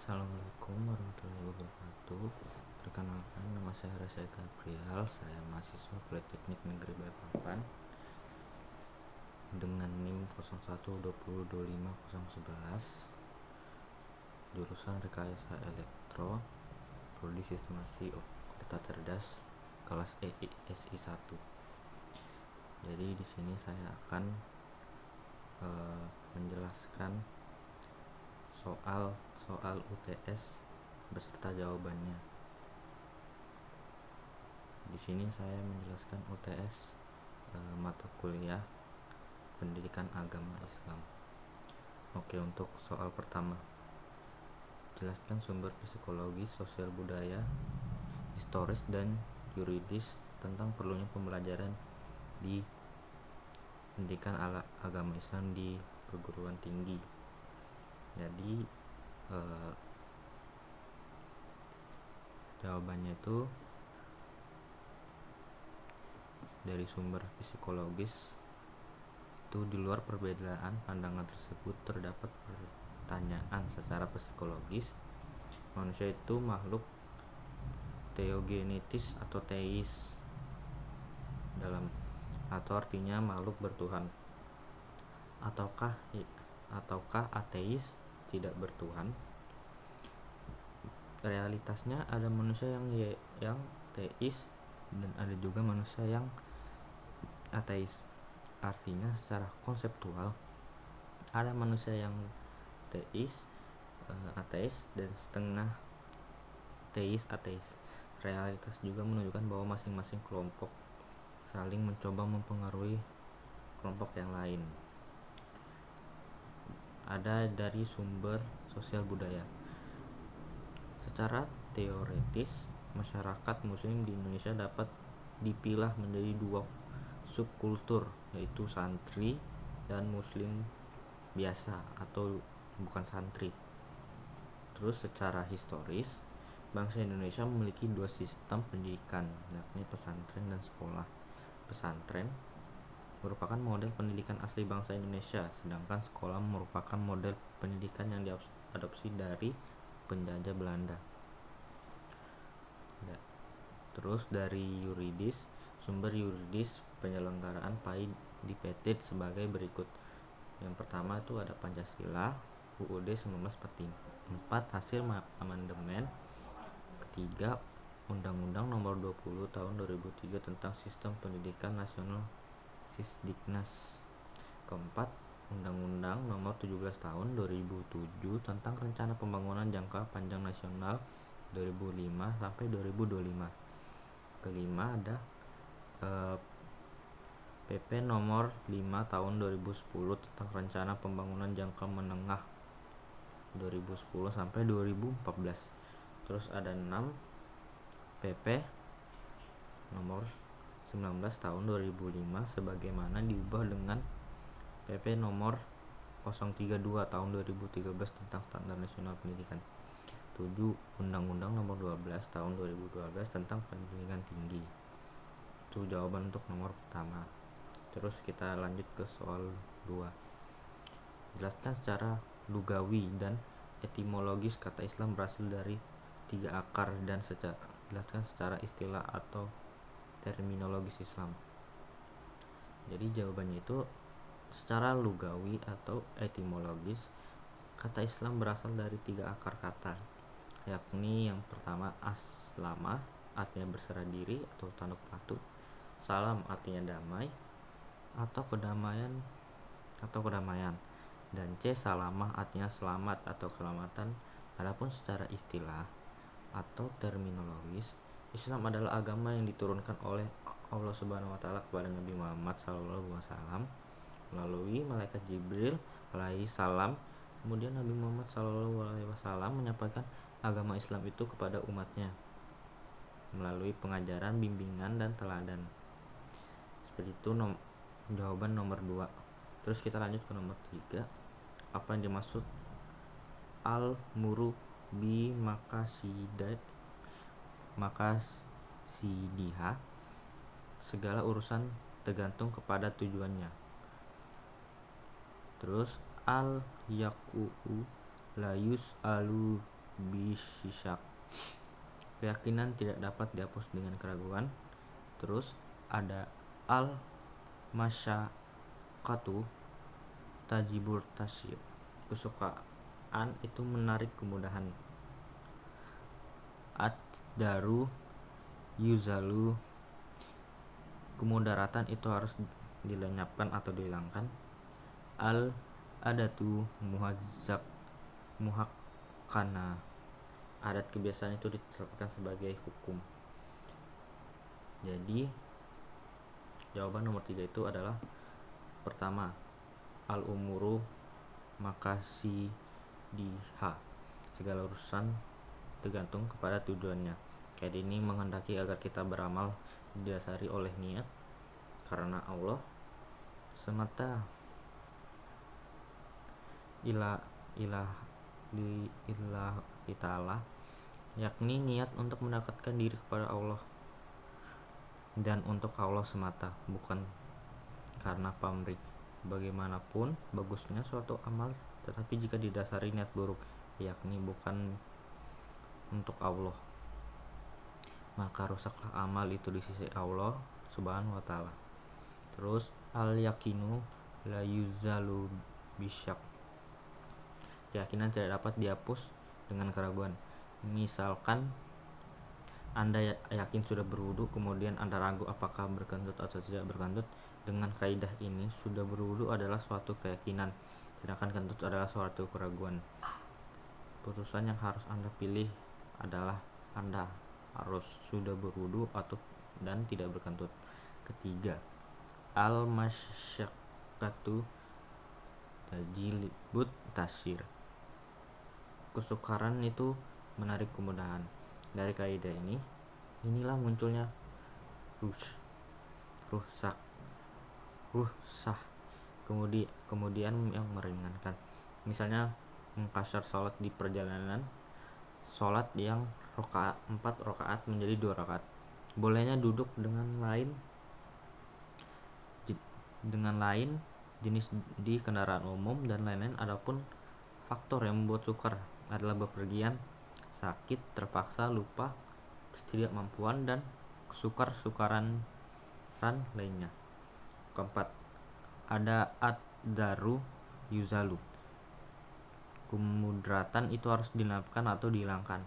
Assalamualaikum warahmatullahi wabarakatuh. Perkenalkan, nama saya Reza Gabriel. Saya mahasiswa Politeknik Negeri Balikpapan dengan NIM 0120250111, jurusan Rekayasa Elektro, Prodi Sistemati Kereta Cerdas, kelas SI1. Jadi di sini saya akan menjelaskan soal UTS beserta jawabannya. Di sini saya menjelaskan UTS mata kuliah Pendidikan Agama Islam. Oke, untuk soal pertama, jelaskan sumber psikologis, sosial budaya, historis, dan yuridis tentang perlunya pembelajaran di pendidikan agama Islam di perguruan tinggi. Jadi jawabannya itu dari sumber psikologis itu, di luar perbedaan pandangan tersebut terdapat pertanyaan secara psikologis. Manusia itu makhluk teogenetis atau teis, atau artinya makhluk bertuhan, ataukah ateis, tidak bertuhan. Realitasnya ada manusia yang teis dan ada juga manusia yang ateis. Artinya secara konseptual ada manusia yang teis, ateis, dan setengah teis, ateis. Realitas juga menunjukkan bahwa masing-masing kelompok saling mencoba mempengaruhi kelompok yang lain. Ada dari sumber sosial budaya. Secara teoretis, masyarakat muslim di Indonesia dapat dipilah menjadi dua subkultur, yaitu santri dan muslim biasa atau bukan santri. Terus secara historis, bangsa Indonesia memiliki dua sistem pendidikan, yakni pesantren dan sekolah. Pesantren merupakan model pendidikan asli bangsa Indonesia, sedangkan sekolah merupakan model pendidikan yang diadopsi dari penjajah Belanda. Terus dari yuridis, sumber yuridis penyelenggaraan PAI dipetit sebagai berikut. Yang pertama itu ada Pancasila, UUD 1944 hasil amandemen. Ketiga, Undang-Undang Nomor 20 Tahun 2003 tentang Sistem Pendidikan Nasional Sisdiknas. Keempat, Undang-Undang Nomor 17 Tahun 2007 tentang Rencana Pembangunan Jangka Panjang Nasional 2005 sampai 2025. Kelima ada PP Nomor 5 Tahun 2010 tentang Rencana Pembangunan Jangka Menengah 2010 sampai 2014. Terus ada 6 PP Nomor 19 Tahun 2005 sebagaimana diubah dengan PP Nomor 032 Tahun 2013 tentang Standar Nasional Pendidikan. 7. Undang-Undang Nomor 12 Tahun 2012 tentang Pendidikan Tinggi. Itu jawaban untuk nomor pertama. Terus kita lanjut ke soal 2. Jelaskan secara lugawi dan etimologis kata Islam berasal dari 3 akar dan jelaskan secara istilah atau terminologis Islam. Jadi jawabannya itu secara lugawi atau etimologis kata Islam berasal dari 3 akar kata, yakni yang pertama aslama, artinya berserah diri atau tunduk patuh. Salam artinya damai atau kedamaian, dan C salamah artinya selamat atau keselamatan. Adapun secara istilah atau terminologis, Islam adalah agama yang diturunkan oleh Allah Subhanahu wa taala kepada Nabi Muhammad SAW melalui malaikat Jibril alaihi salam. Kemudian Nabi Muhammad SAW menyampaikan agama Islam itu kepada umatnya melalui pengajaran, bimbingan, dan teladan. Seperti itu jawaban nomor 2. Terus kita lanjut ke nomor 3. Apa yang dimaksud al-muru bi makasidiha? Segala urusan tergantung kepada tujuannya. Terus al-yaku'u la yus'alu bisyak. Keyakinan tidak dapat dihapus dengan keraguan. Terus ada al masyaqatu tajibur tasyir. Kesukaan itu menarik kemudahan. Daru yuzalu, kemudaratan itu harus dilenyapkan atau dihilangkan. Al adatu muhakkana, adat kebiasaan itu ditetapkan sebagai hukum. Jadi jawaban nomor 3 itu adalah pertama, al umuru makasidiha, segala urusan tergantung kepada tujuannya. Kayak ini menghendaki agar kita beramal didasari oleh niat karena Allah semata, ilah ta'ala, yakni niat untuk mendekatkan diri kepada Allah dan untuk Allah semata, bukan karena pamrih. Bagaimanapun bagusnya suatu amal, tetapi jika didasari niat buruk, yakni bukan untuk Allah, maka rusaklah amal itu di sisi Allah Subhanahu wa ta'ala. Terus al yakinu la yuzalu bisyak, keyakinan tidak dapat dihapus dengan keraguan. Misalkan Anda yakin sudah berwudu, kemudian Anda ragu apakah berkentut atau tidak berkentut. Dengan kaidah ini, sudah berwudu adalah suatu keyakinan, sedangkan kentut adalah suatu keraguan. Putusan yang harus Anda pilih adalah Anda harus sudah berwudu atau dan tidak berkentut. Ketiga, al masyaqqatu tajlibut tasyir, kesukaran itu menarik kemudahan. Dari kaidah ini, inilah munculnya ruhsah, kemudian yang meringankan. Misalnya mengqasar sholat di perjalanan, sholat yang 4 rakaat menjadi 2 rakaat. Bolehnya duduk dengan lain jenis di kendaraan umum dan lain-lain. Adapun faktor yang membuat sukar adalah bepergian, sakit, terpaksa, lupa, ketidakmampuan, dan kesukaran lainnya. Keempat, ada ad-daru yuzalu, kemudaratan itu harus dilakukan atau dihilangkan.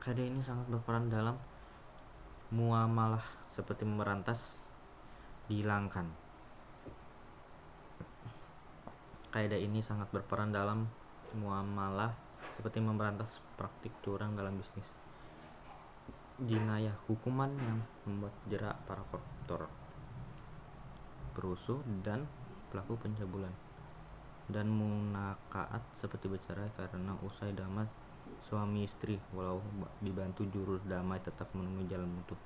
Kaidah ini sangat berperan dalam muamalah, seperti memerantas dihilangkan. Kaidah ini sangat berperan dalam muamalah seperti memberantas praktik curang dalam bisnis. Jinayah, hukuman yang membuat jerak para koruptor, perusuh, dan pelaku pencabulan. Dan munakaat, seperti bercerai karena usai damai suami istri, walau dibantu juru damai tetap menemui jalan buntu.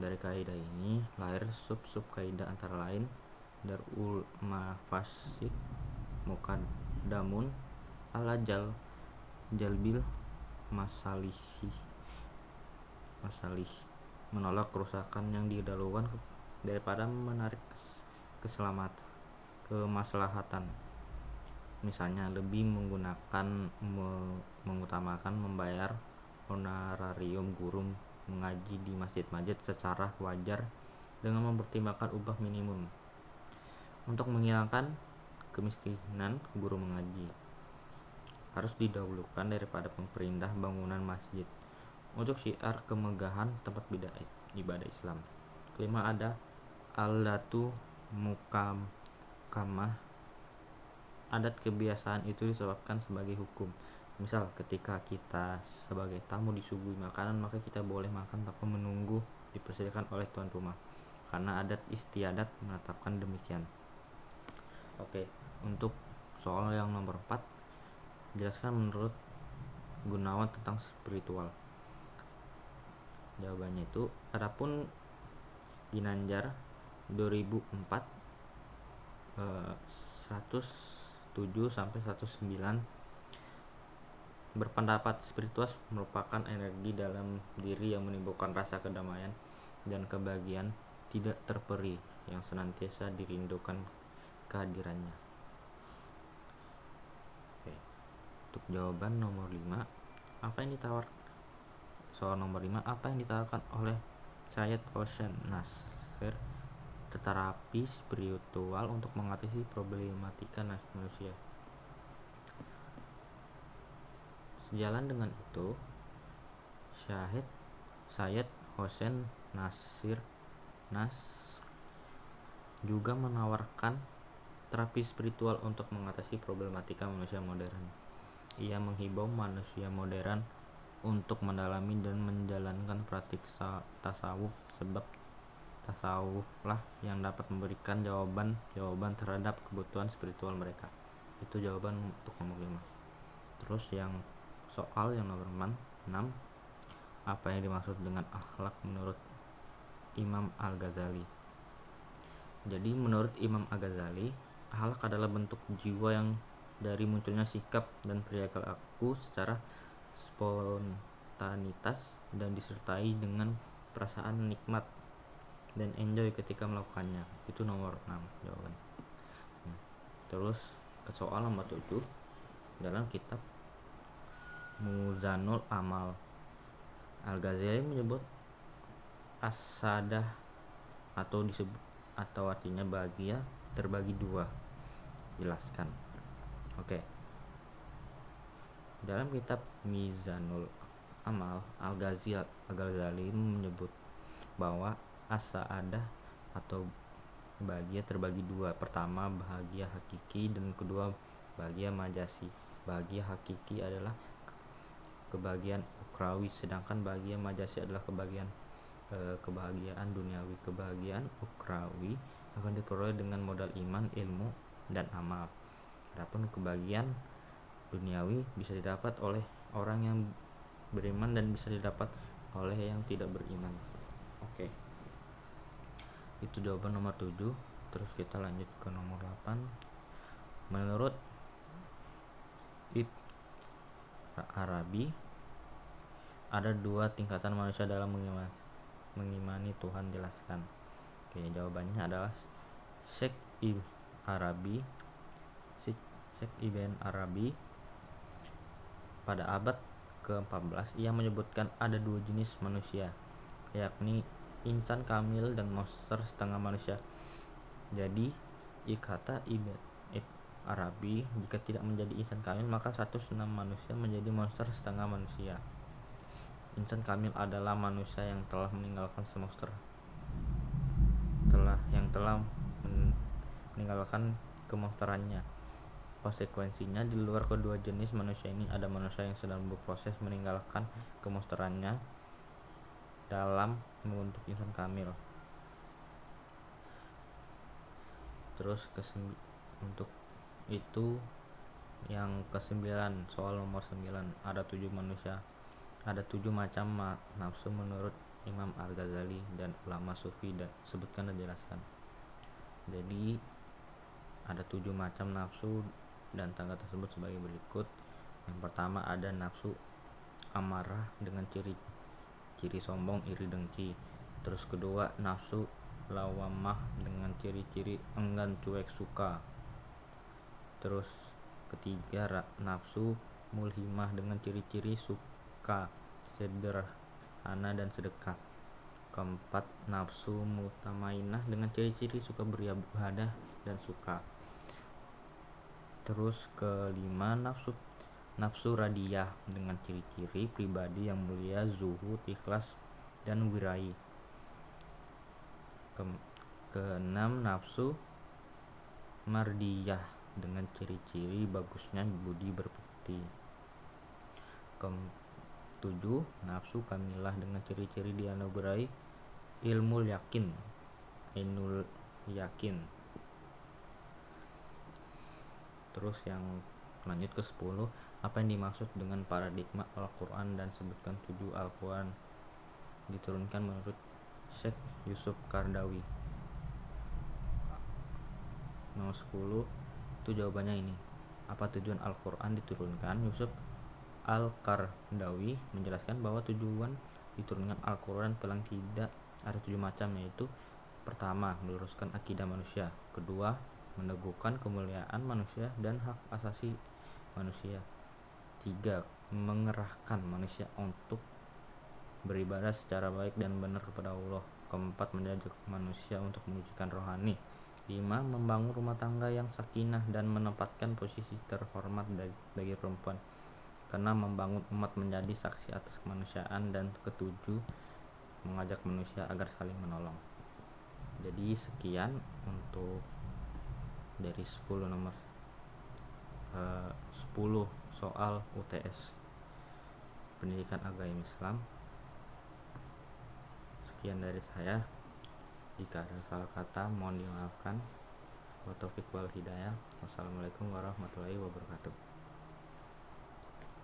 Dari kaidah ini lahir sub kaidah antara lain darul mafasid muqaddamun ala jalbil masalih, menolak kerusakan yang didahulukan daripada menarik kemaslahatan. Misalnya lebih mengutamakan membayar honorarium guru mengaji di masjid-masjid secara wajar dengan mempertimbangkan upah minimum. Untuk menghilangkan kemiskinan, guru mengaji harus didahulukan daripada memperindah bangunan masjid untuk syiar kemegahan tempat ibadah Islam. Kelima, ada al-latu mukamah, adat kebiasaan itu disebabkan sebagai hukum. Misal ketika kita sebagai tamu disuguhi makanan, maka kita boleh makan tanpa menunggu dipersediakan oleh tuan rumah, karena adat istiadat menetapkan demikian. Oke, untuk soal yang nomor 4, jelaskan menurut Gunawan tentang spiritual. Jawabannya itu, adapun Ginanjar 2004 107 sampai 109 berpendapat spiritual merupakan energi dalam diri yang menimbulkan rasa kedamaian dan kebahagiaan tidak terperi yang senantiasa dirindukan kehadirannya. Oke. Untuk jawaban nomor 5, apa Soal nomor 5, apa yang ditawarkan oleh Syed Hossein Nasir terapi spiritual untuk mengatasi problematika manusia? Sejalan dengan itu, Syed Hossein Nasir juga menawarkan terapi spiritual untuk mengatasi problematika manusia modern. Ia menghimbau manusia modern untuk mendalami dan menjalankan praktik tasawuf, sebab tasawuflah yang dapat memberikan jawaban terhadap kebutuhan spiritual mereka. Itu jawaban untuk nomor 5. Terus yang soal yang nomor 6, apa yang dimaksud dengan akhlak menurut Imam Al-Ghazali? Jadi menurut Imam Al-Ghazali, akhlak adalah bentuk jiwa yang dari munculnya sikap dan perilaku secara spontanitas dan disertai dengan perasaan nikmat dan enjoy ketika melakukannya. Itu nomor 6 jawaban. Terus ke soal nomor 7, dalam kitab Muzanul Amal, Al-Ghazali menyebut as-sadah atau artinya bahagia terbagi dua. Jelaskan. Oke. Dalam kitab Mizanul Amal, Al-Ghazali menyebut bahwa as-saadah atau bahagia terbagi dua. Pertama, bahagia hakiki, dan kedua, bahagia majasi. Bahagia hakiki adalah kebahagiaan ukrawi, sedangkan bahagia majasi adalah kebahagiaan duniawi. Kebahagiaan ukrawi akan diperoleh dengan modal iman, ilmu, dan amal. Adapun kebahagiaan duniawi bisa didapat oleh orang yang beriman dan bisa didapat oleh yang tidak beriman. Oke. Itu jawaban nomor 7. Terus kita lanjut ke nomor 8. Menurut Ibn Arabi, ada 2 tingkatan manusia dalam mengimani Tuhan. Jelaskan. Oke, jawabannya adalah Syekh Ibn Arabi pada abad ke-14 ia menyebutkan ada 2 jenis manusia, yakni insan kamil dan monster setengah manusia. Jadi kata Ibn Arabi, jika tidak menjadi insan kamil maka 1/6 manusia menjadi monster setengah manusia. Insan kamil adalah manusia yang telah meninggalkan meninggalkan kemonsterannya. Konsekuensinya, di luar kedua jenis manusia ini ada manusia yang sedang berproses meninggalkan kemonsterannya dalam membentuk insan kamil. Terus untuk itu yang ke-9, soal nomor 9, ada 7 macam nafsu menurut Imam Al-Ghazali dan ulama sufi, dan sebutkan dan jelaskan. Jadi ada 7 macam nafsu dan tangga tersebut sebagai berikut. Yang pertama ada nafsu amarah dengan ciri sombong, iri, dengki. Terus kedua, nafsu lawamah dengan ciri-ciri enggan, cuek, suka. Terus ketiga, nafsu mulhimah dengan ciri-ciri suka, sederhana, dan sedekah. Keempat, nafsu mutamainah dengan ciri-ciri suka beribadah dan suka. Terus kelima, nafsu radiyah dengan ciri-ciri pribadi yang mulia, zuhud, ikhlas, dan wirai. Keenam, nafsu mardiyah dengan ciri-ciri bagusnya budi berbakti. Ketujuh, nafsu kamilah dengan ciri-ciri dianugerahi ilmu yakin, ainul yakin. Terus yang lanjut ke 10, apa yang dimaksud dengan paradigma Al-Quran, dan sebutkan 7 Al-Quran diturunkan menurut Syekh Yusuf Qaradawi. Nomor 10 itu jawabannya ini. Apa tujuan Al-Quran diturunkan? Yusuf Al-Qaradawi menjelaskan bahwa tujuan diturunkan Al-Quran paling tidak ada 7 macam, yaitu pertama, meluruskan akidah manusia. Kedua, meneguhkan kemuliaan manusia dan hak asasi manusia. 3, mengerahkan manusia untuk beribadah secara baik dan benar kepada Allah. Keempat, mendidik manusia untuk mensucikan rohani. 5. Membangun rumah tangga yang sakinah dan menempatkan posisi terhormat bagi perempuan. Keenam, membangun umat menjadi saksi atas kemanusiaan. Dan ketujuh, mengajak manusia agar saling menolong. Jadi sekian untuk dari 10 nomor 10 soal UTS pendidikan agama Islam. Sekian dari saya. Jika ada salah kata mohon dimaafkan. Wa taufiq wal hidayah. Wassalamualaikum warahmatullahi wabarakatuh.